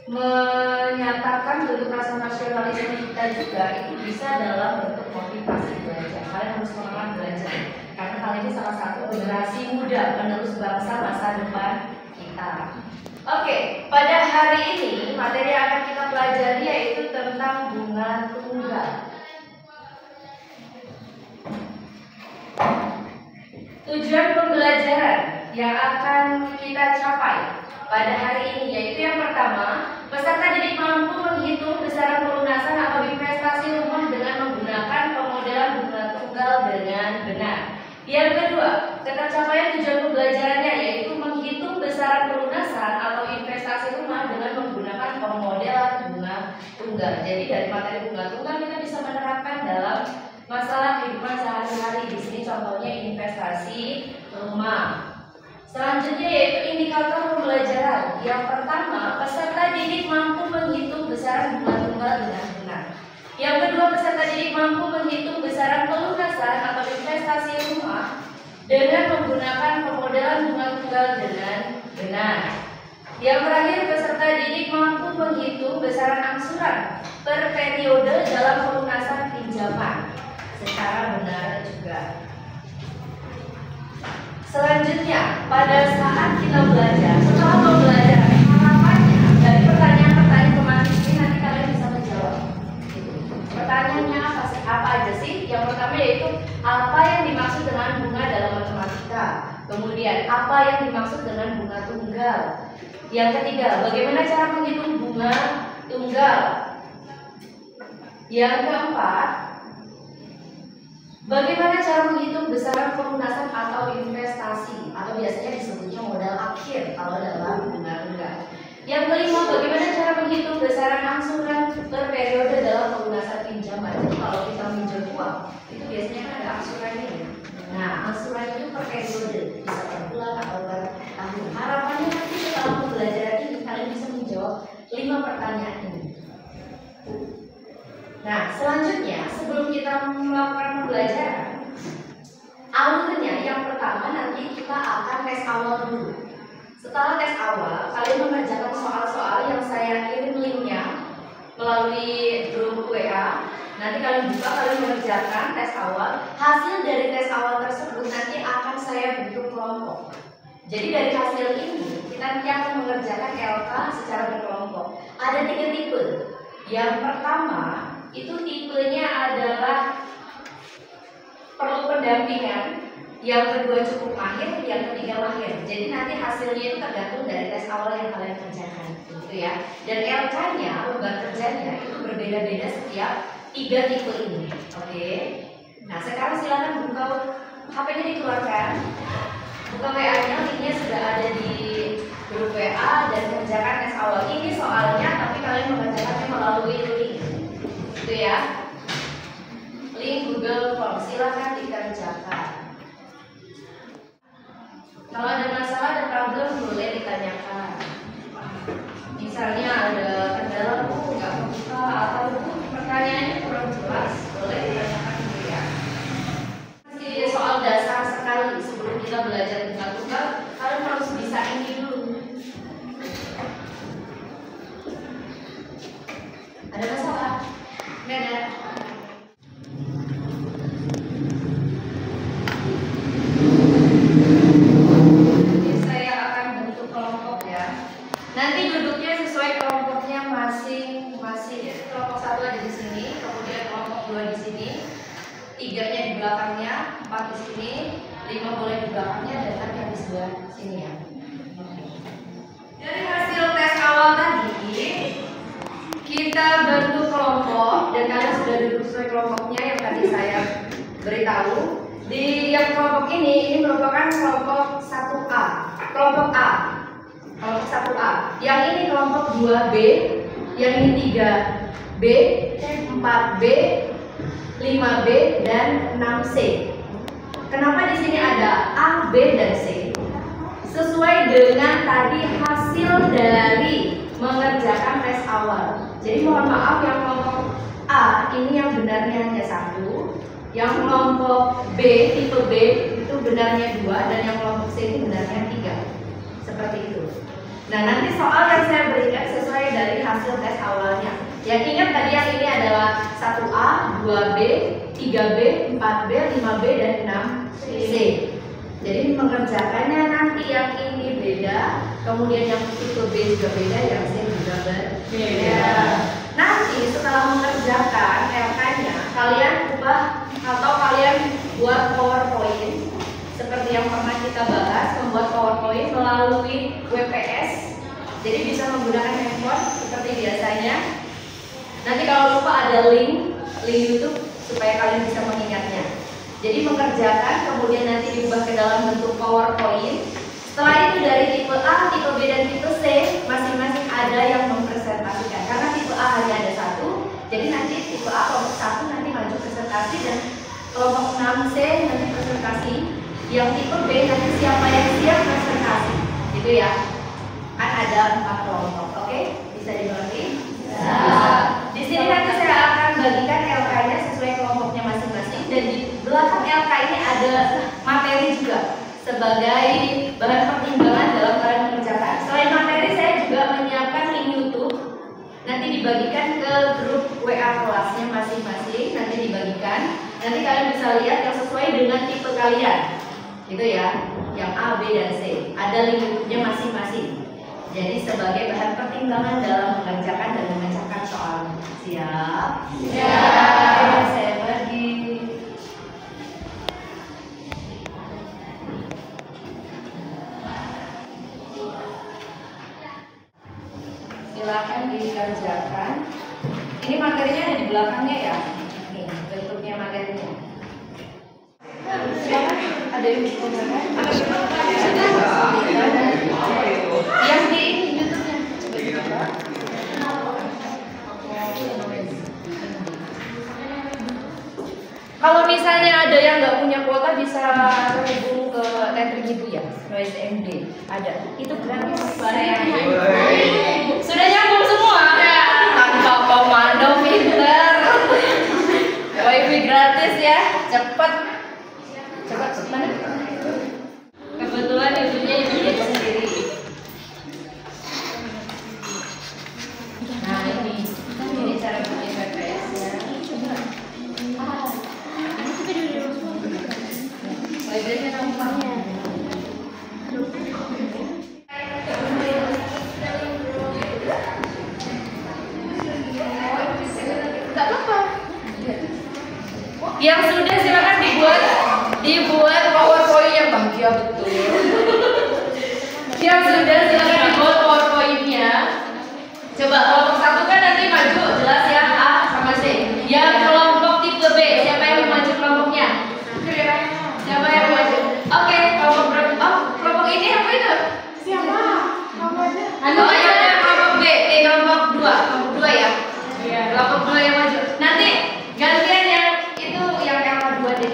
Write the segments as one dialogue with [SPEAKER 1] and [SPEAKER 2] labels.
[SPEAKER 1] menyatakan bentuk rasa nasionalisme kita juga itu bisa dalam bentuk motivasi belajar. Kalian harus semangat belajar karena kalian ini salah satu generasi muda penerus bangsa masa depan kita. Oke, pada hari ini materi yang akan kita pelajari yaitu tentang bunga tunggal. Tujuan pembelajaran yang akan kita capai pada hari ini yaitu yang pertama, peserta didik mampu menghitung besaran pelunasan atau investasi rumah dengan menggunakan pemodelan bunga tunggal dengan benar. Yang kedua, tercapaian tujuan pembelajarannya yaitu menghitung besaran pelunasan atau investasi rumah dengan menggunakan pemodelan bunga tunggal. Jadi dari materi bunga tunggal kita bisa menerapkan dalam masalah kehidupan sehari-hari. Di sini contohnya investasi rumah. Selanjutnya yaitu indikator pembelajaran. Yang pertama, peserta didik mampu menghitung besaran bunga tunggal dengan benar. Yang kedua, peserta didik mampu menghitung besaran pelunasan atau investasi rumah dengan menggunakan pemodelan bunga tunggal dengan benar. Yang terakhir, peserta didik mampu menghitung besaran angsuran per periode dalam pelunasan pinjaman secara benar juga. Selanjutnya, pada saat kita belajar, setelah pembelajaran, harapannya dari pertanyaan-pertanyaan tematik ini nanti kalian bisa menjawab. Pertanyaannya apa aja sih? Yang pertama yaitu apa yang dimaksud dengan bunga dalam matematika. Kemudian apa yang dimaksud dengan bunga tunggal. Yang ketiga, bagaimana cara menghitung bunga tunggal. Yang keempat, bagaimana cara menghitung besaran pelunasan atau investasi atau biasanya disebutnya modal akhir kalau dalam bunga tunggal. Yang kelima, bagaimana cara menghitung besaran angsuran per periode dalam pelunasan pinjaman. Jadi kalau kita minjem uang itu biasanya kan ada angsurannya. Nah, angsuran itu per periode, bisa per bulan atau per tahun. Harapannya nanti setelah pembelajaran ini kalian bisa menjawab 5 pertanyaan ini. Nah, selanjutnya sebelum kita melakukan pembelajaran, alurnya yang pertama nanti kita akan tes awal dulu. Setelah tes awal, kalian mengerjakan soal-soal yang saya kirim linknya melalui grup WA. Nanti kalian buka, kalian mengerjakan tes awal. Hasil dari tes awal tersebut nanti akan saya bentuk kelompok. Jadi dari hasil ini kita nanti akan mengerjakan LK secara berkelompok. Ada 3 tipe. Yang pertama itu tipenya adalah perlu pendampingan, yang kedua cukup mahir, yang ketiga mahir. Jadi nanti hasilnya itu tergantung dari tes awal yang kalian kerjakan, gitu ya. Dan LK-nya, lembar kerjanya itu berbeda-beda setiap 3 tipe ini. Oke. Nah sekarang silakan buka HP-nya dikeluarkan, buka WA-nya, linknya sudah ada di grup WA dan kerjakan tes awal. Ini soalnya, tapi kalian mengerjakannya melalui link. Itu ya, link Google Form, silakan dikerjakan. Kalau ada masalah, ada problem boleh ditanyakan. Misalnya ada kendala nggak buka atau pertanyaannya kurang jelas, boleh ditanyakan dulu ya. Masih soal dasar sekali sebelum kita belajar bunga tunggal, kalian harus bisa ini dulu. Ada masalah? Nggak ada. Jadi saya akan bentuk kelompok ya. Nanti duduknya sesuai kelompoknya masing-masing ya. Kelompok 1 ada di sini, kemudian kelompok 2 di sini, 3-nya di belakangnya, 4 di sini, 5 boleh di belakangnya, dan nanti yang di sebelah sini ya. Dari hasil tes awal tadi, kita bentuk kelompok dan kalian sudah duduk sesuai kelompoknya yang tadi saya beritahu. Di yang kelompok ini merupakan kelompok 1A. Kelompok A. Kelompok 1A. Yang ini kelompok 2B, yang ini 3B, 4B, 5B dan 6C. Kenapa di sini ada A, B dan C? Sesuai dengan tadi hasil dari mengerjakan tes awal. Jadi mohon maaf yang kelompok A ini yang benarnya hanya 1, yang kelompok B, tipe B itu benarnya 2, dan yang kelompok C ini benarnya 3. Seperti itu. Nah, nanti soal yang saya berikan sesuai dari hasil tes awalnya. Yang ingat tadi yang ini adalah 1A, 2B, 3B, 4B, 5B, dan 6C. Jadi mengerjakannya nanti yang ini beda, kemudian yang tipe B juga beda, yang C juga berbeda. Nanti setelah mengerjakan LK-nya, kalian ubah atau kalian buat PowerPoint seperti yang pernah kita bahas, membuat PowerPoint melalui WPS. Jadi bisa menggunakan handphone seperti biasanya. Nanti kalau lupa ada link YouTube supaya kalian bisa mengingatnya. Jadi mengerjakan, kemudian nanti diubah ke dalam bentuk PowerPoint. Setelah itu dari tipe A, tipe B, dan tipe C masing-masing ada yang mempresentasikan. Karena tipe A hanya ada satu, jadi nanti tipe A kelompok 1 nanti maju presentasi dan kelompok 6C nanti presentasi. Yang tipe B nanti siapa yang siap presentasi, gitu ya. Kan ada 4 kelompok, oke? Bisa dimengerti? Bisa. Di sini nanti saya akan bagikan LK-nya sesuai kelompoknya masing-masing, dan di belakang LK ini ada materi juga sebagai bahan pertimbangan dalam kalian mengerjakan. Selain materi, saya juga menyiapkan link YouTube. Nanti dibagikan ke grup WA kelasnya masing-masing. Nanti dibagikan. Nanti kalian bisa lihat yang sesuai dengan tipe kalian, gitu ya. Yang A, B, dan C. Ada link YouTube-nya masing-masing. Jadi sebagai bahan pertimbangan dalam mengerjakan dan memecahkan soal. Siap? Siap. Saya bagi. Silakan dikerjakan. Ini materinya ada di belakangnya ya. Nih, bentuknya materinya. Silakan. Ada yang dikerjakan? Yang di YouTube-nya. Kalau misalnya ada yang nggak punya kuota bisa terhubung ke tethering itu ya, MD ada. Itu gratis. Sudah nyambung semua? Tanpa komando pinter. WiFi gratis ya, cepet. Cepat mana? Kebetulan YouTube-nya itu sendiri. Nah ini cara bikin WPS-nya. WPS-nya tampaknya. Gak apa-apa. Yang sudah silakan dibuat PowerPoint yang bahagia betul. Yang sudah silakan dibuat PowerPoint-nya. Coba kelompok 1 kan nanti maju jelas ya, A sama C. Yang kelompok tipe B, siapa yang mau maju kelompoknya? Siapa yang mau maju? Oke, kelompok ini apa itu? Siapa? Ada kelompok B, kelompok 2 ya. Kelompok 2 yang maju. Nanti gantian yang itu yang LK2 deh.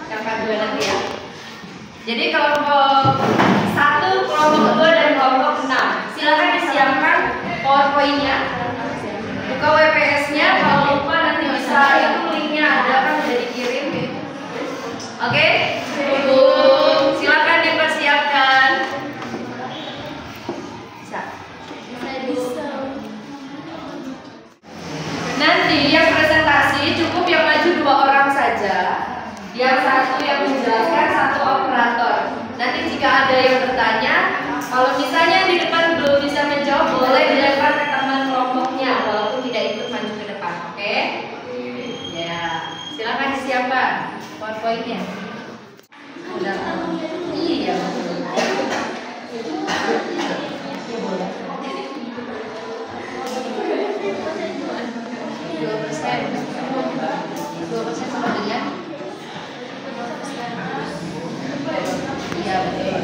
[SPEAKER 1] LK2 nanti ya. Jadi kelompok 1, kelompok 2, dan kelompok 6. Silakan disiapkan PowerPoint-nya. Buka WPS-nya, kalau lupa nanti bisa itu linknya ada kan udah dikirim. Oke? Silakan dipersiapkan. Bisa. Nanti yang presentasi cukup yang maju 2 orang saja. Yang satu yang menjelaskan, 1 operator. Nanti jika ada yang bertanya, kalau misalnya di depan belum bisa menjawab, boleh dilempar ke teman kelompoknya walaupun tidak ikut maju ke depan. Oke? Ya, silakan disiapkan PowerPoint-nya. Iya, betul. Sama dengan iya betul.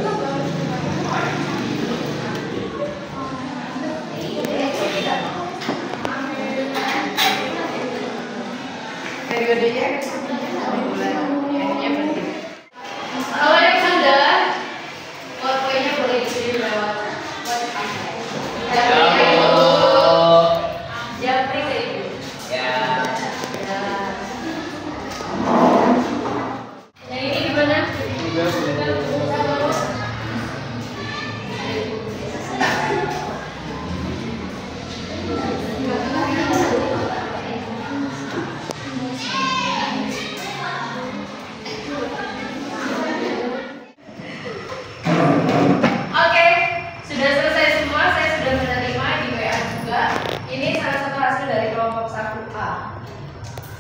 [SPEAKER 1] Periodenya kalau yang sudah PowerPoint-nya boleh dikirim lewat WhatsApp. Japri ke ibu. Ya. Yang ini gimana?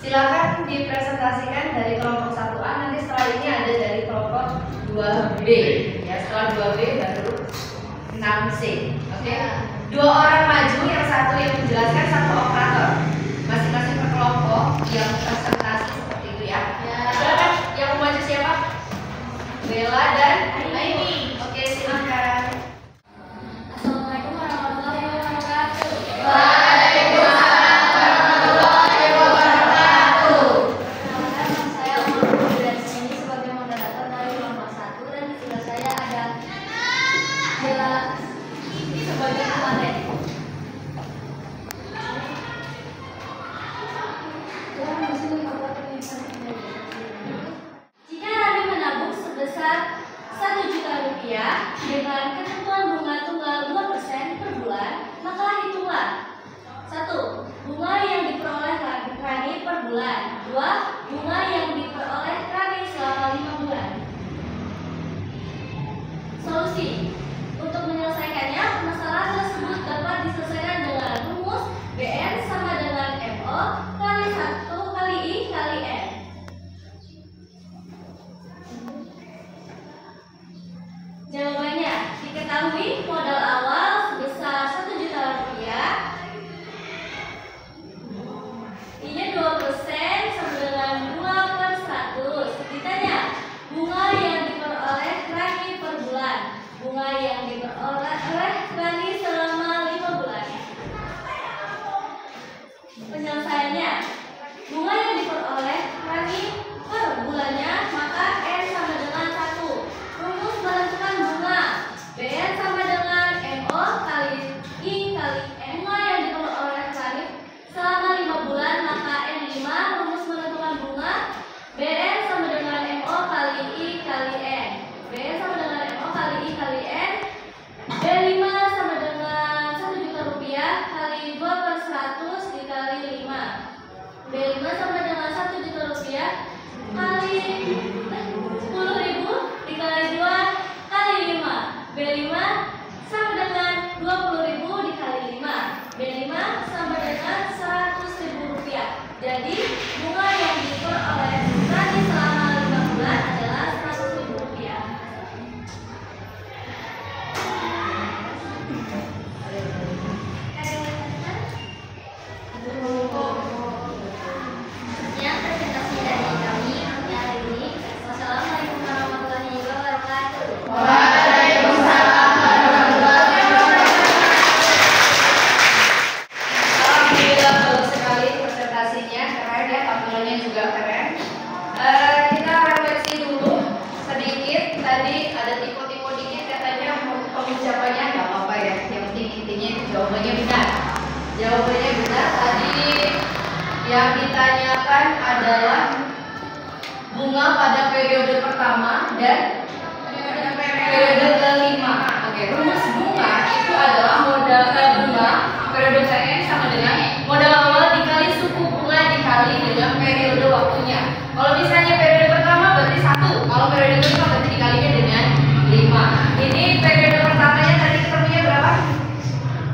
[SPEAKER 1] Silakan dipresentasikan dari kelompok 1A, nanti setelah ini ada dari kelompok 2B. Ya, setelah 2B baru 6C. Oke. Dua orang maju, yang satu yang menjelaskan, satu operator. Masing-masing per kelompok yang presentasi seperti itu ya. Silakan, yang mau maju siapa? Bella dan Aini. Oke, silakan.
[SPEAKER 2] Assalamualaikum warahmatullahi wabarakatuh.
[SPEAKER 1] Waalaikumsalam warahmatullahi wabarakatuh.
[SPEAKER 2] Perkenalkan, saya Umar dan sini sebagai moderator dari kelompok 1 dan di sebelah saya ada Bella sebagai komandan. Jika Rani menabung sebesar 1 juta rupiah dengan ketentuan bunga tunggal 2% per bulan, maka hitunglah 1. Bunga yang diperoleh Rani per bulan. 2. Bunga yang diperoleh Rani selama 5 bulan. Solusi. Untuk menyelesaikannya, masalah tersebut dapat diselesaikan dengan rumus BN sama dengan MO kali 1 kali I kali N. Jawabannya, diketahui modal awal sebesar 1 juta rupiah, I-nya 2% sama dengan 2/100. Ditanya, bunga yang diperoleh Rani per bulan. Bunga yang diperoleh Rani selama 5 bulan. Penyelesaiannya, bunga yang diperoleh Rani per bulannya, maka N sama dengan 1. Rumus menentukan bunga. BN sama dengan MO kali I kali N. Bunga yang diperoleh Rani selama 5 bulan, maka N5. Rumus menentukan bunga. BN sama dengan MO kali I kali N. BN sama dengan MO kali I kali N. B5 sama dengan 1 juta rupiah kali 2/100 dikali 5. B5 sama dengan 1 juta rupiah kali 10.000 dikali 2 kali 5. B5 sama dengan 20.000 dikali 5. B5 sama dengan 100.000 rupiah. Jadi bunga yang diperoleh Rani selama 5 bulan adalah 100.000 rupiah. Sekian presentasi dari kami hari ini. Wassalamualaikum warahmatullahi wabarakatuh.
[SPEAKER 1] Waalaikumsalam warahmatullahi wabarakatuh. Alhamdulillah, bagus sekali presentasinya, keren ya, tampilannya juga keren. Kita refleksi dulu sedikit. Tadi ada tipe-tipe dikit katanya pengucapannya nggak apa-apa ya. Yang penting intinya itu jawabannya benar. Jawabannya benar. Tadi yang ditanyakan adalah bunga pada periode pertama dan periode kelima. Oke, rumus bunga itu adalah modal bunga periode PN sama dengan modal awal dikali suku bunga dikali dengan periode waktunya. Kalau misalnya periode pertama berarti 1, kalau periode kedua berarti dikalinya dengan 5. Ini periode pertamanya tadi ketemunya berapa?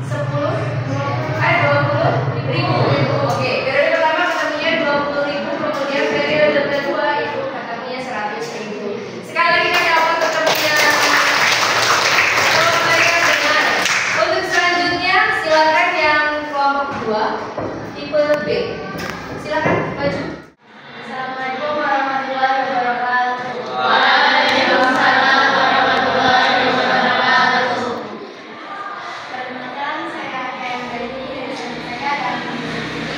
[SPEAKER 1] 20.000. Oke, periode pertama ketemunya 20.000, kemudian periode kedua itu ketemunya 100.000. Sekali lagi kami dapat ketemunya. Kalau mereka benar. Untuk selanjutnya silakan yang kelompok 2 tipe B. Silakan maju. Assalamualaikum warahmatullahi wabarakatuh.
[SPEAKER 2] Waalaikumsalam warahmatullahi wabarakatuh. Perkenalkan, saya Kendali dari saya dan ini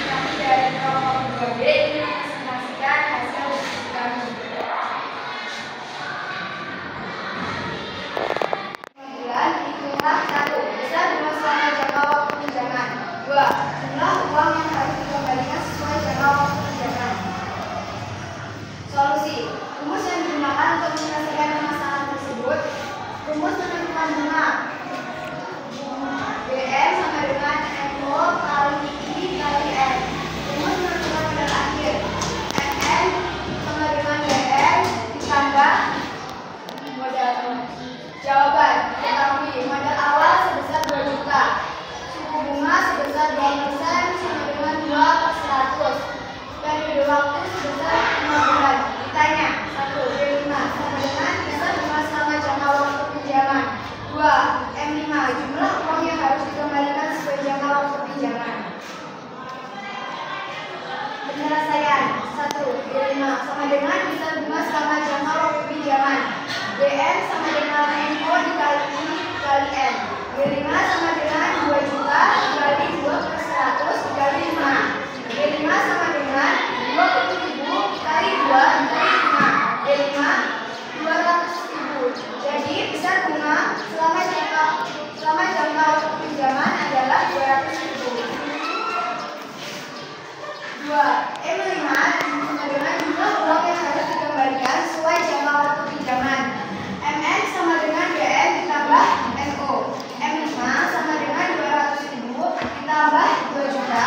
[SPEAKER 2] kami dari kelompok 2B ingin mempresentasikan hasil diskusi kami.
[SPEAKER 3] Bulan hitunglah 1. Besar bunga selama jangka waktu pinjaman. 2. Jumlah uang yang harus dikembalikan sesuai jangka waktu pinjaman. Solusi. Rumus yang digunakan untuk menyelesaikan permasalahan tersebut. Rumus menentukan bunga. BN sama dengan MO kali I kali N. Rumus menentukan modal akhir. MN sama dengan BN ditambah modal. Jawaban. Diketahui modal awal sebesar 2 juta. Suku bunga sebesar 2% sama dengan 2/100. Periode B5 sama dengan besar bunga selama jangka waktu pinjaman. BN sama dengan NO dikali I dikali N. B5 sama dengan 2 juta dikali 2/100 dikali 5. B5 sama dengan 20.000 dikali 2 dikali 5. B5 200.000. Jadi besar bunga selama jangka waktu pinjaman adalah 200.000. 2. M5 sama dengan jumlah uang yang harus dikembalikan sesuai jangka waktu pinjaman. MN sama dengan BN ditambah NO. M5 sama dengan 200.000 ditambah 2 juta.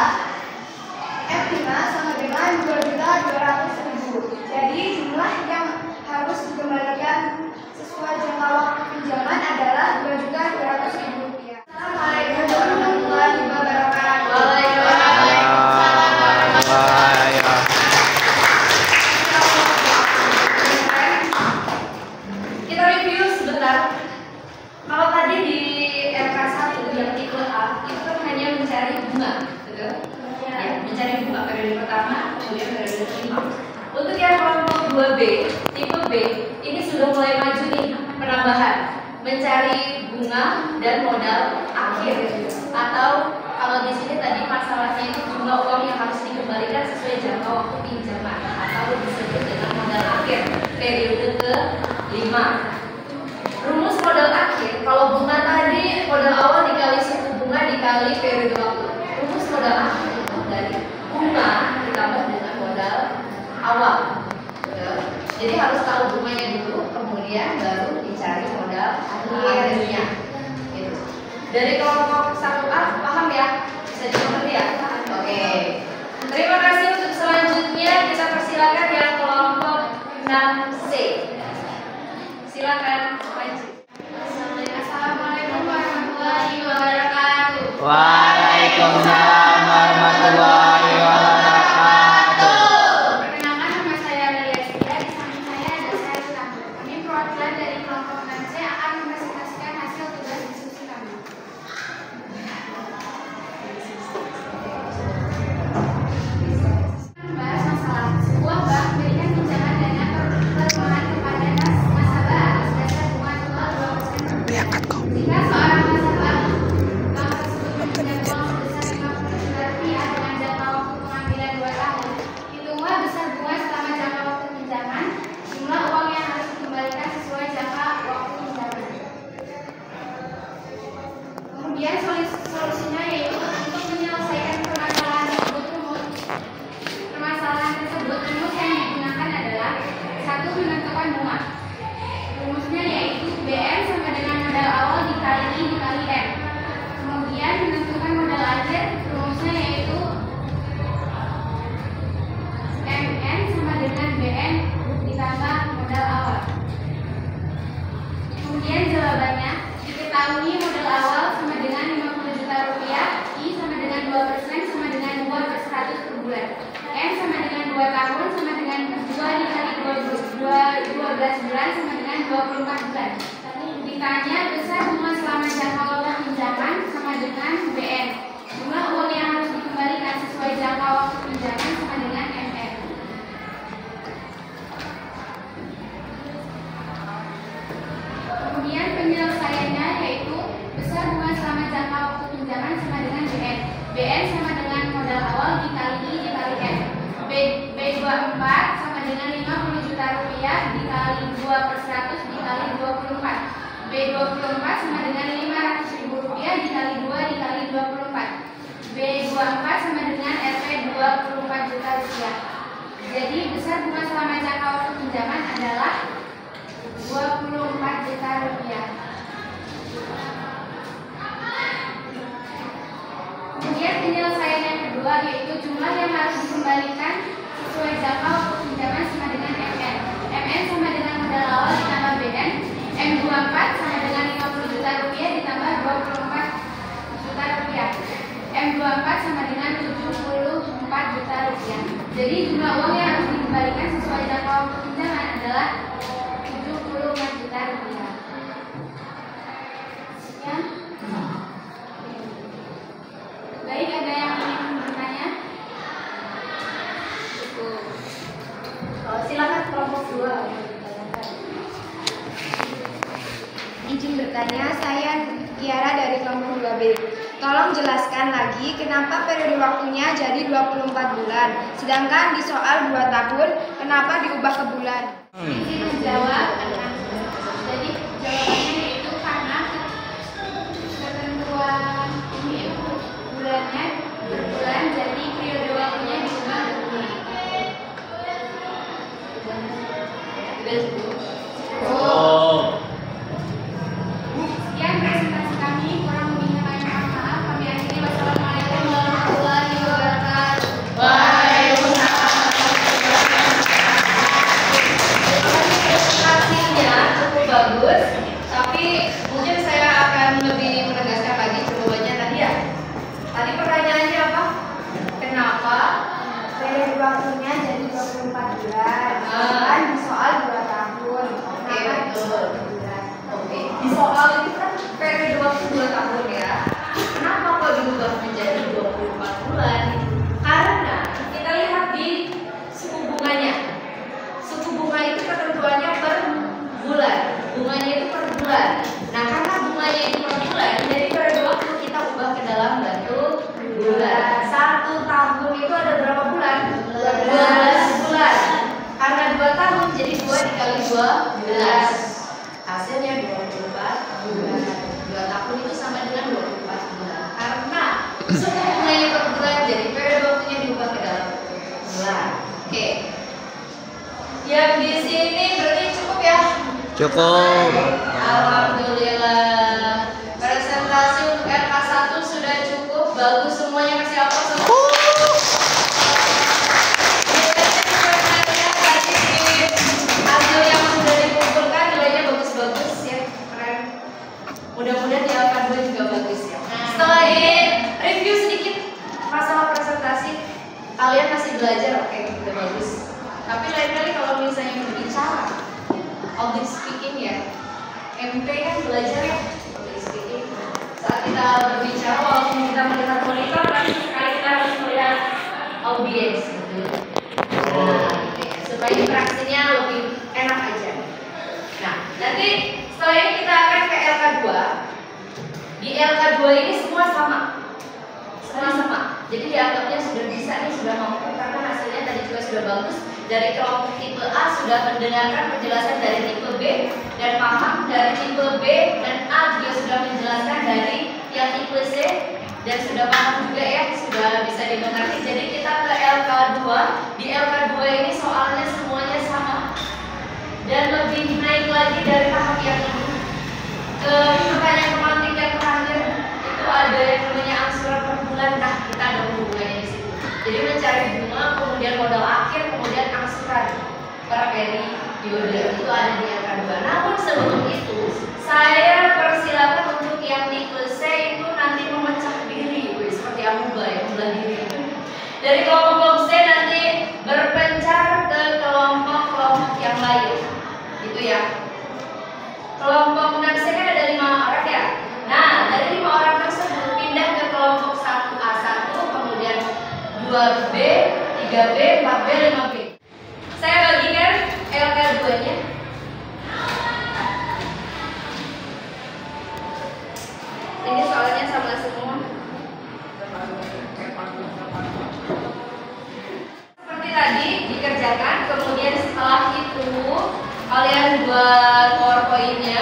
[SPEAKER 3] M5 sama dengan 2.200.000. Jadi jumlah yang harus dikembalikan sesuai jangka waktu pinjaman adalah 2.200.000 rupiah. Assalamualaikum warahmatullahi wabarakatuh.
[SPEAKER 1] Kita review sebentar. Kalau tadi di RK1 yang tipe A itu kan hanya mencari bunga, betul? Ya, mencari bunga periode pertama, kemudian periode kelima. Untuk yang kelompok 2B, tipe B, ini sudah mulai maju nih penambahan, mencari bunga dan modal akhir. Atau kalau di sini tadi masalahnya itu jumlah uang yang harus dikembalikan sesuai jangka waktu pinjaman atau disebut dengan modal akhir periode ke-5. Rumus modal akhir, kalau bunga tadi modal awal dikali suku bunga dikali periode waktu. Rumus modal akhir itu dari bunga ditambah dengan modal awal. Jadi harus tahu bunganya dulu, kemudian baru dicari modal akhirnya. Gitu. Dari kelompok 1A paham ya? Bisa dimengerti ya? Oke. Terima kasih. Untuk selanjutnya kita persilakan yang kelompok 6C. Silakan lanjut.
[SPEAKER 3] Assalamualaikum warahmatullahi wabarakatuh.
[SPEAKER 4] Waalaikumsalam warahmatullahi wabarakatuh.
[SPEAKER 3] Perkenalkan, nama saya Amelia Sia. Di samping saya ada saya Utama. Kami perwakilan dari kelompok 6C akan mempresentasikan hasil tugas diskusi kami. Membahas masalah sebuah bank memberikan pinjaman dana perumahan kepada nasabah atas dasar bunga total 2% per bulan. Jika seorang nasabah bank tersebut meminjam uang sebesar 50 juta rupiah dengan jangka waktu pengambilan 2 tahun, hitunglah besar bunga selama jangka waktu pinjaman, jumlah uang yang harus dikembalikan sesuai jangka waktu pinjaman. Kemudian solusinya yaitu untuk menyelesaikan permasalahan tersebut rumus yang digunakan adalah 1. Menentukan bunga. Rumusnya yaitu BN sama dengan modal awal dikali I dikali N. Kemudian menentukan modal akhir, rumusnya yaitu MN sama dengan BN ditambah modal awal. Kemudian jawabannya diketahui modal awal sama dengan 50 juta rupiah, I sama dengan 2% sama dengan 2/100 per bulan. N sama dengan 2 tahun sama dengan 2 dikali 12 bulan sama dengan 24 bulan. Ditanya besar bunga selama jangka waktu pinjaman sama dengan BN. Jumlah uang yang harus dikembalikan sesuai jangka waktu pinjaman sama dengan MN. Kemudian penyelesaiannya yaitu besar bunga selama jangka waktu pinjaman sama dengan BN. BN sama dengan modal awal dikali I dikali N. B24 sama dengan 50 juta rupiah dikali 2/100 dikali 24. B24 sama dengan 500.000 rupiah dikali 2 dikali 24. B24 sama dengan RP 24 juta rupiah. Jadi besar bunga selama jangka waktu pinjaman adalah 24 juta rupiah. Kemudian penyelesaian yang kedua yaitu jumlah yang harus dikembalikan sesuai jangka waktu pinjaman sama dengan MN. MN sama dengan modal awal ditambah BN. M24 sama dengan 50 juta rupiah ditambah 24 juta rupiah. M24 sama dengan 74 juta rupiah. Jadi jumlah uang yang harus dikembalikan sesuai jangka waktu pinjaman adalah 74 juta rupiah. Sekian. Baik, ada yang ingin bertanya? Cukup. bertanya, saya Kiara dari kelompok 2B. Tolong jelaskan lagi kenapa periode waktunya jadi 24 bulan, sedangkan di soal 2 tahun kenapa diubah ke bulan?
[SPEAKER 2] Izin menjawab. Jadi jawabannya itu karena ketentuan ini bulannya berbulan, jadi periode waktunya diubah berbulan. Sekian presentasi kami, kurang lebihnya kami mohon maaf. Kami akhiri. Wassalamualaikum warahmatullahi wabarakatuh.
[SPEAKER 1] Presentasinya cukup bagus, tapi mungkin saya akan lebih menegaskan lagi jawabannya tadi ya. Tadi pertanyaannya apa? Kenapa?
[SPEAKER 3] Periode waktunya jadi 24 bulan, sedangkan di soal 2 tahun.
[SPEAKER 1] Oke,
[SPEAKER 3] Kenapa
[SPEAKER 1] betul.
[SPEAKER 3] bulan?
[SPEAKER 1] Oke, di soal itu kan periode waktu 2 tahun ya. Kenapa kok diubah menjadi 24 bulan? Karena kita lihat di suku bunganya. Suku bunga itu ketentuannya per bulan. Bunganya itu per bulan. Nah, karena bunganya itu per bulan, jadi periode waktu kita ubah ke dalam bentuk bulan. 1 tahun itu ada berapa bulan? 12 bulan. Karena 2 tahun jadi 2 dikali 12. Hasilnya 24 bulan. 2 tahun itu sama dengan 24 bulan. Karena suku bunganya per bulan, jadi periode waktunya diubah ke dalam bulan. Oke. Yang di sini berarti cukup ya?
[SPEAKER 4] Cukup.
[SPEAKER 1] Alhamdulillah. Presentasi untuk LK1 sudah cukup. Bagus semuanya, kasih aplaus sama hasil yang sudah dikumpulkan nilainya bagus-bagus ya, keren. Mudah-mudahan di LK2 juga bagus ya. Setelah ini review sedikit masalah presentasi. Kalian masih belajar, oke, udah bagus. Tapi lain kali kalau misalnya berbicara public speaking ya, MP kan belajar ya public speaking. Saat kita berbicara, walaupun kita melihat monitor, tapi sekali kita harus melihat audiens gitu. Nah, gitu ya, supaya interaksinya lebih enak aja. Nah, nanti setelah ini kita akan ke LK2. Di LK2 ini semua sama. Semua sama. Jadi dianggapnya sudah bisa nih, sudah mampu karena hasilnya tadi juga sudah bagus. Dari kelompok tipe A sudah mendengarkan penjelasan dari tipe B dan paham, dari tipe B dan A juga sudah menjelaskan dari yang tipe C dan sudah paham juga ya, sudah bisa dimengerti. Jadi kita ke LK2. Di LK2 ini soalnya semuanya sama dan lebih naik lagi dari tahap yang ini. Ke pertanyaan pemantik yang terakhir itu ada yang namanya angsuran per bulan. Nah, kita ada hubungannya di situ. Jadi mencari bunga, kemudian modal akhir, kemudian angsuran per periode itu ada di LK2. Namun sebelum itu, saya persilakan untuk yang tipe C itu nanti memecah diri, seperti amuba ya, membelah diri. Dari kelompok C nanti berpencar ke kelompok-kelompok yang lain, gitu ya. Kelompok 6C kan ada 5 orang ya. Nah, dari 5 orang tersebut pindah ke kelompok 1A1, kemudian 2B, 3B, 4B, 5B. Saya bagikan LK2-nya. Ini soalnya sama semua. Seperti tadi dikerjakan, kemudian setelah itu kalian buat PowerPoint-nya.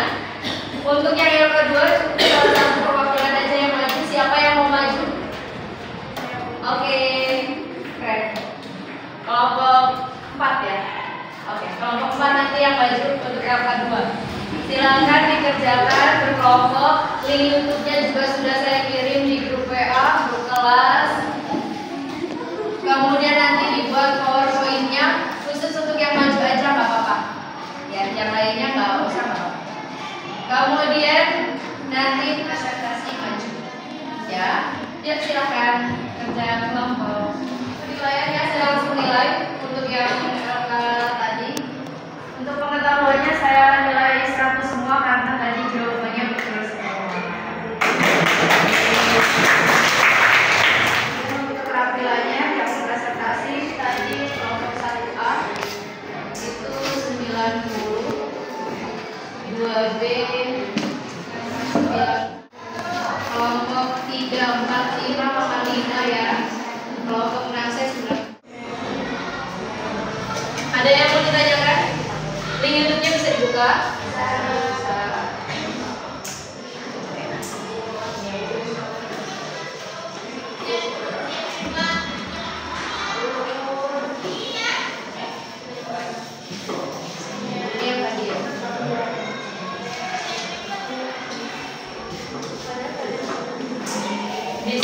[SPEAKER 1] Untuk yang LK2 salah satu perwakilan aja yang maju. Siapa yang mau maju? Oke, keren. Kelompok 4 ya. Oke, kelompok 4 nanti yang maju untuk LK2. Silakan dikerjakan berkelompok. Link YouTube-nya juga sudah saya kirim di grup WA, grup kelas. Kemudian nanti dibuat PowerPoint-nya khusus untuk yang maju aja nggak apa-apa. Ya, yang lainnya nggak usah nggak apa-apa. Kemudian nanti presentasi maju. Ya, silakan kerja kelompok. Nilainya saya langsung nilai untuk yang LK tadi. Untuk pengetahuannya saya nilai 100 semua karena tadi jawabannya betul semua. Untuk keterampilannya yang presentasi tadi kelompok 1A itu 90, 2B kelompok 3, 4, 5, 5 ya. Kelompok 6 saya sudah. Ada yang mau ditanyakan? Link YouTube-nya bisa dibuka? Bisa. Ini yang tadi ya.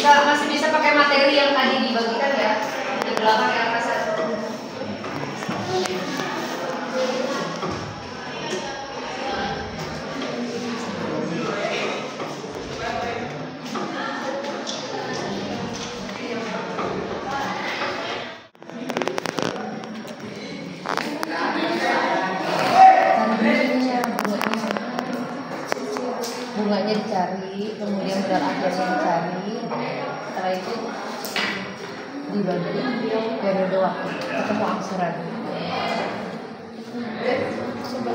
[SPEAKER 1] Masih bisa pakai materi yang tadi dibagikan ya. Di belakang yang atas. Bunganya dicari, kemudian modal akhirnya dicari, setelah itu dibagi periode waktu, ketemu angsuran. Coba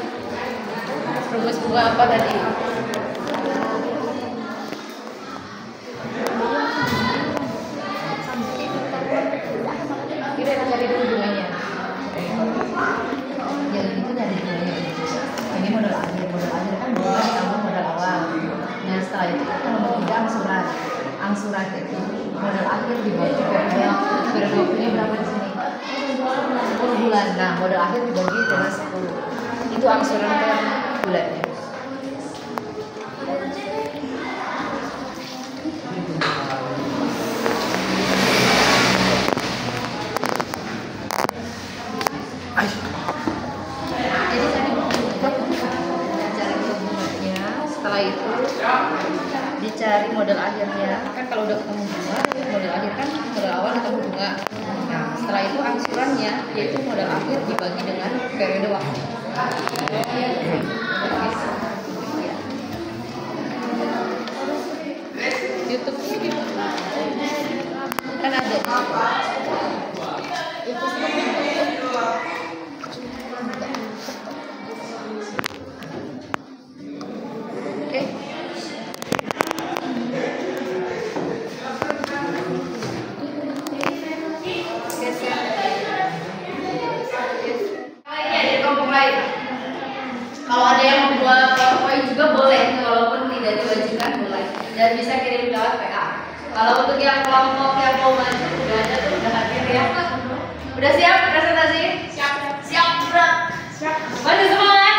[SPEAKER 1] rumus bunga apa tadi? Kita cari dulu bunganya. Yang itu dari bunganya. Ini modal akhir kan bunga ditambah modal awal. Nah setelah itu kita nomor 3 angsuran. Angsuran itu modal akhir dibagi periode waktunya berapa di sini? 10 bulan. Nah modal akhir dibagi dengan 10. Itu angsuran per bulannya. Setelah itu dicari modal akhirnya, kan kalau udah ketemu bunga, modal akhir kan modal awal ketemu bunga. Nah setelah itu angsurannya yaitu modal akhir dibagi dengan periode waktu. YouTube ini kan ada. Kalau ada yang membuat PowerPoint juga boleh, walaupun tidak diwajibkan boleh, dan bisa kirim lewat PA. Kalau untuk yang kelompok yang mau maju udah ada tuh, udah hadir ya. Udah siap presentasi? Siap. Siap, bro. Siap. Masih semangat?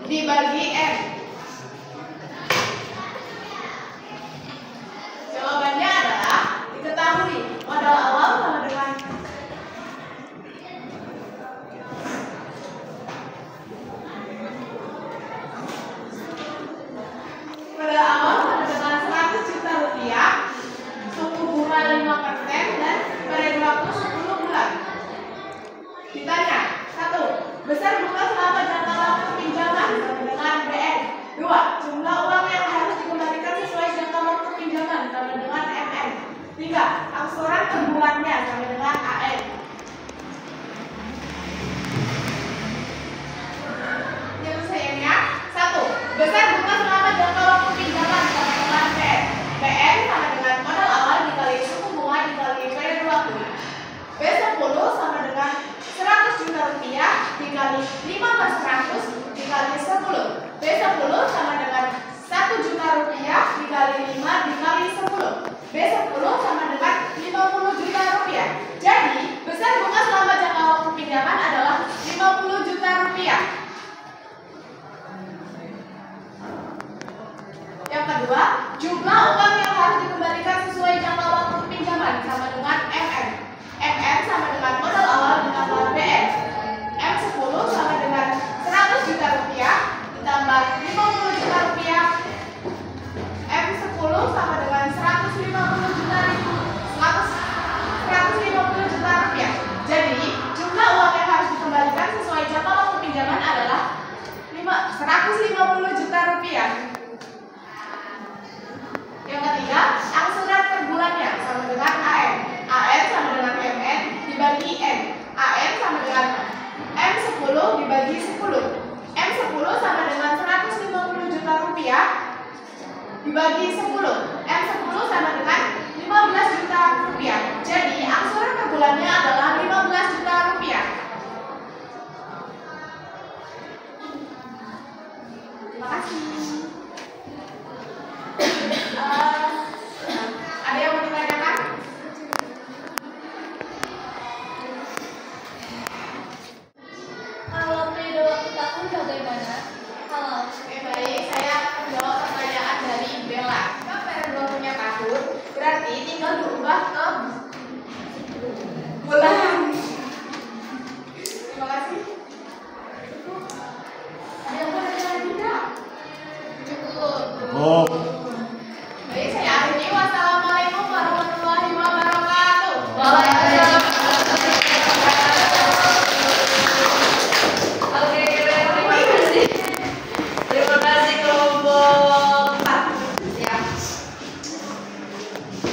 [SPEAKER 3] Dibagi M. Jawabannya adalah diketahui modal awal sama dengan modal awal sama dengan 100 juta rupiah, suku bunga 5% dan periode waktu 10 bulan. Ditanya, 1. Besar bunga selama jangka waktu pinjaman sama dengan BN. 2. Jumlah uang yang harus dikembalikan sesuai jangka waktu pinjaman sama dengan MN. 3. Angsuran per bulannya sama dengan AN. 5/100 dikali 10. B10 sama dengan 1 juta rupiah dikali 5 dikali 10. B10 sama dengan 50 juta rupiah. Jadi, besar bunga selama jangka waktu pinjaman adalah 50 juta rupiah. Yang kedua, jumlah uang yang harus dikembalikan sesuai jangka waktu pinjaman sama dengan MM. MM sama dengan modal awal ditambah BN. M10 sama dengan 100 juta rupiah ditambah 50 juta rupiah. M10 sama dengan 150 juta rupiah. Jadi, jumlah uang yang harus dikembalikan sesuai jangka waktu pinjaman adalah 150 juta rupiah. Yang ketiga, angsuran per bulannya sama dengan AN. AN sama dengan MN dibagi N. AN sama dengan M10 dibagi 10. M10 sama dengan 150 juta rupiah dibagi 10. M10 sama dengan 15 juta rupiah. Jadi, angsuran per bulannya adalah 15 juta rupiah. Terima kasih. Ada yang mau ditanyakan?
[SPEAKER 2] Kalau periode waktu tahun bagaimana? Kalau
[SPEAKER 3] Oke, baik. Saya akan menjawab pertanyaan dari Bella. Jika periode waktunya tahun, berarti tinggal diubah ke bulan. Terima kasih. Ada yang mau tanya lagi enggak? Cukup.
[SPEAKER 4] Oh.
[SPEAKER 3] Baik, saya akhiri. Wassalamualaikum warahmatullahi wabarakatuh.
[SPEAKER 1] Waalaikumsalam. Oke, terima kasih kelompok 4. Siap.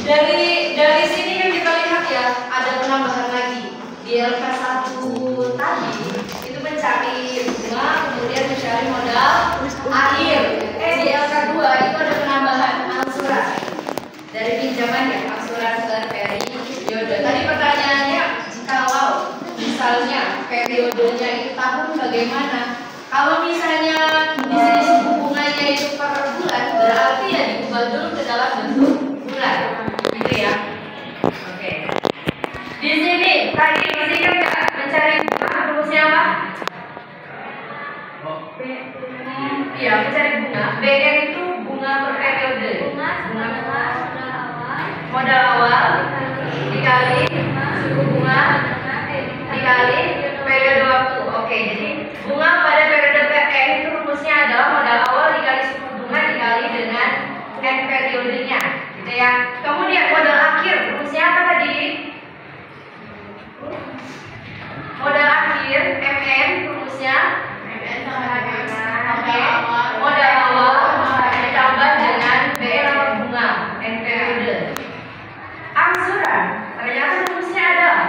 [SPEAKER 1] Dari sini kan kita lihat ya, ada penambahan lagi. Di LK1 tadi itu mencari bunga, kemudian mencari modal akhir. Di LK2 itu ada penambahan angsuran dari pinjaman ya, angsuran per periode. Tadi pertanyaannya, jikalau misalnya periodenya itu tahun bagaimana? Kalau misalnya di sini suku bunganya itu per bulan, berarti ya diubah dulu ke dalam bentuk bulan, gitu ya. Oke. Di sini tadi masih ingat nggak mencari bunga rumusnya apa? Iya, mencari bunga. BN itu bunga per periode. Modal awal dikali suku bunga dikali periode waktu. Oke, jadi bunga pada periode PN itu rumusnya adalah modal awal dikali suku bunga dikali dengan N periodenya, gitu ya. Kemudian modal akhir rumusnya apa tadi? Modal akhir MN rumusnya modal awal ditambah dengan BN atau bunga N periode. Angsuran ternyata rumusnya adalah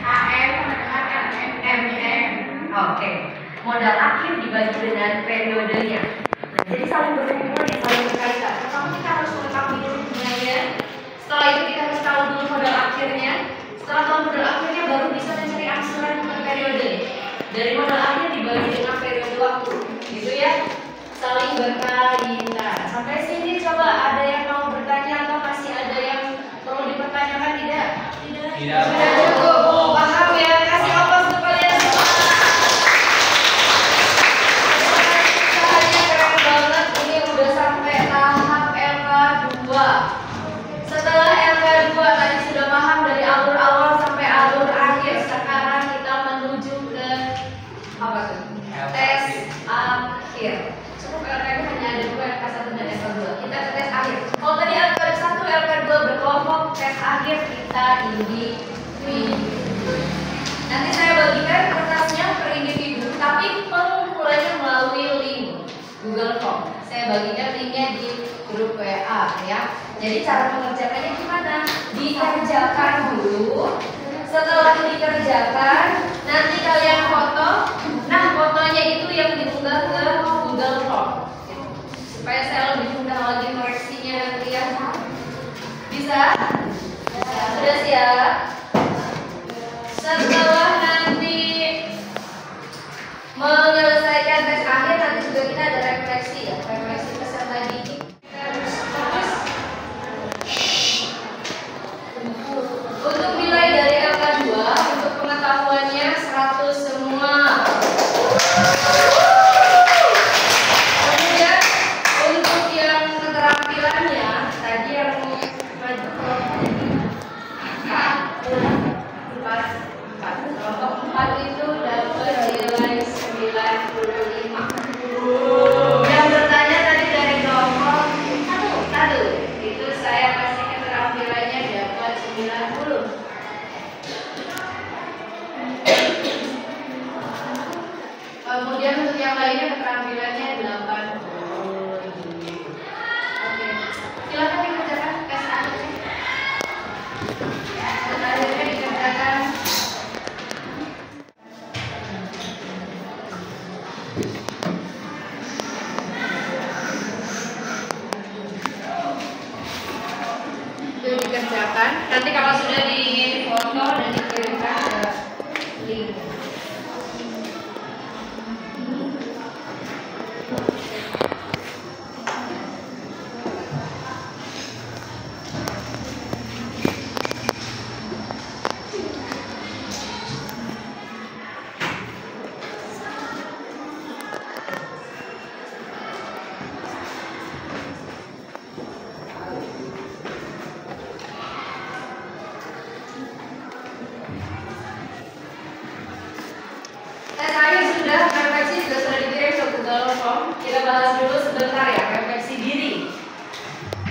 [SPEAKER 1] AM sama dengan MM. Oke. Modal akhir dibagi dengan periodenya. Nah, jadi saling berhubungan ya, saling berkaitan. Pertama kita harus mengetahui dulu bunganya. Setelah itu kita harus tahu dulu modal akhirnya. Setelah tahu modal akhirnya baru bisa mencari angsuran per periode. Dari modal akhir dibagi dengan periode waktu, gitu ya. Saling berkaitan. Sampai sini coba ada yang mau bertanya atau masih ada yang perlu dipertanyakan? Tidak?
[SPEAKER 4] Tidak.
[SPEAKER 1] Sudah cukup. Paham ya? Kasih ongkos untuk kalian semua. Keren banget. Ini udah sampai tahap LK2. Setelah LK2 tadi sudah paham dari alur awal sampai alur akhir. Sekarang kita menuju ke apa tuh? Tes akhir. Cukup LK2 hanya ada 2, LK1 dan LK2. Kita ke tes akhir. Kalau tadi LK1, LK2 berkelompok, tes akhir kita individu. Nanti saya bagikan kertasnya per individu, tapi pengumpulannya melalui link Google Form. Saya bagikan linknya di grup WA ya. Jadi cara mengerjakannya gimana? Dikerjakan dulu. Setelah dikerjakan, nanti kalian foto. Nah, fotonya itu yang diunggah ke Google Form, supaya saya lebih mudah lagi koreksinya nanti ya. Bisa? Sudah siap?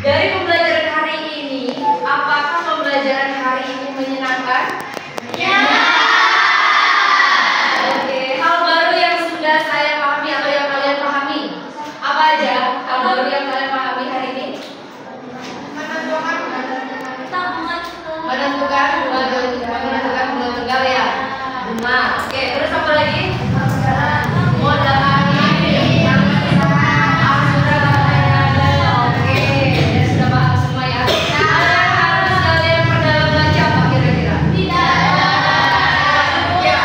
[SPEAKER 1] Dari pembelajaran hari ini, apakah pembelajaran hari ini menyenangkan? Ya. Oke, hal baru yang sudah saya pahami atau yang kalian pahami, apa aja hal baru yang kalian pahami hari ini? Menentukan bunga tunggal ya. Bunga. Oke, terus apa lagi? Modal akhir. Oke, sudah paham semua ya. Ada yang harus kalian perdalam lagi apa kira-kira? Tidak. Ya.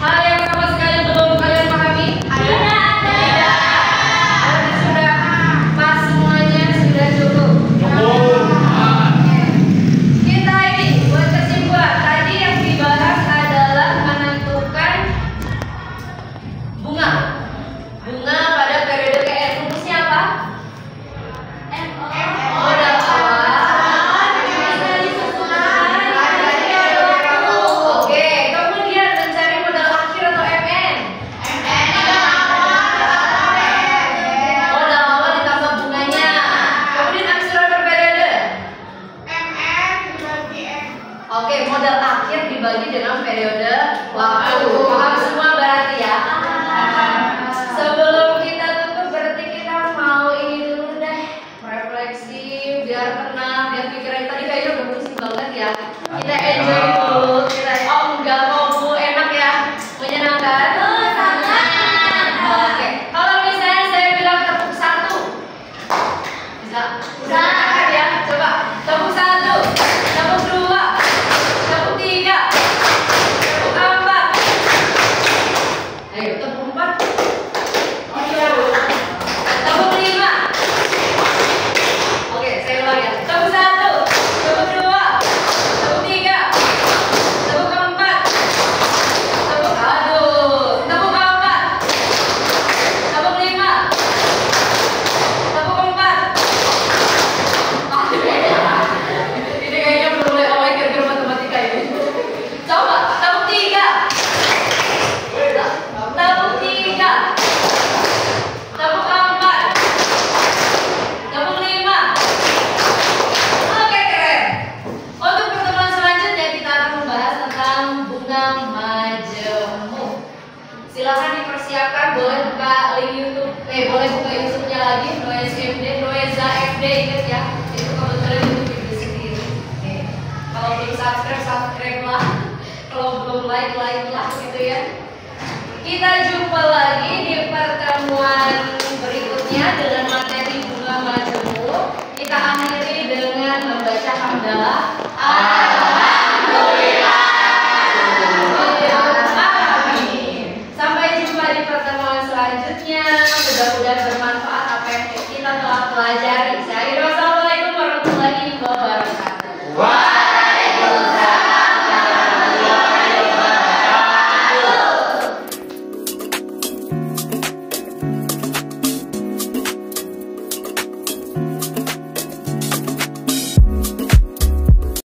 [SPEAKER 1] Hal yang sama sekali belum kalian pahami? Tidak. Sudah pas semuanya, sudah cukup. Kita ini buat kesimpulan. Tadi yang dibahas adalah menentukan bunga. Bunga pada periode KR. Rumusnya apa? Modal awal. Oke, kemudian mencari modal akhir atau MN. Modal awal ditambah bunganya. Kemudian angsuran per periode. Oke, modal akhir dibagi dengan periode waktu. Paham semua berarti ya? Sebelum kita tutup berarti kita mau ini dulu deh, refleksi biar tenang, biar pikiran tadi kayaknya udah pusing banget ya. Kita enjoy dulu, kita enggak mau Bu, enak ya, menyenangkan. Oke, kalau misalnya saya bilang tepuk 1, bisa? Udah kan ya? Coba tepuk 1, tepuk 2, tepuk 3, tepuk 4. Ayo tepuk 4. Tepuk 5. Oke, saya ulangi ya. Tepuk 1, tepuk 2, tepuk 3, tepuk 4, tepuk aduh, tepuk 4, tepuk 5, tepuk 4. Ini kayaknya belum oleh kira-kira matematika ini. Coba tepuk 3. Tepuk 3. Tepuk 4. Tepuk 5. Oke, keren. Untuk pertemuan selanjutnya kita akan membahas tentang bunga majemuk. Silakan dipersiapkan, boleh buka link YouTube, boleh buka YouTube-nya lagi, Noeza FD, Noeza FD, ingat ya. Itu kebetulan YouTube video sendiri. Oke. Kalau belum subscribe lah. Kalau belum like lah gitu ya. Kita jumpa lagi di pertemuan berikutnya dengan materi bunga majemuk. Kita akhiri dengan membaca hamdalah.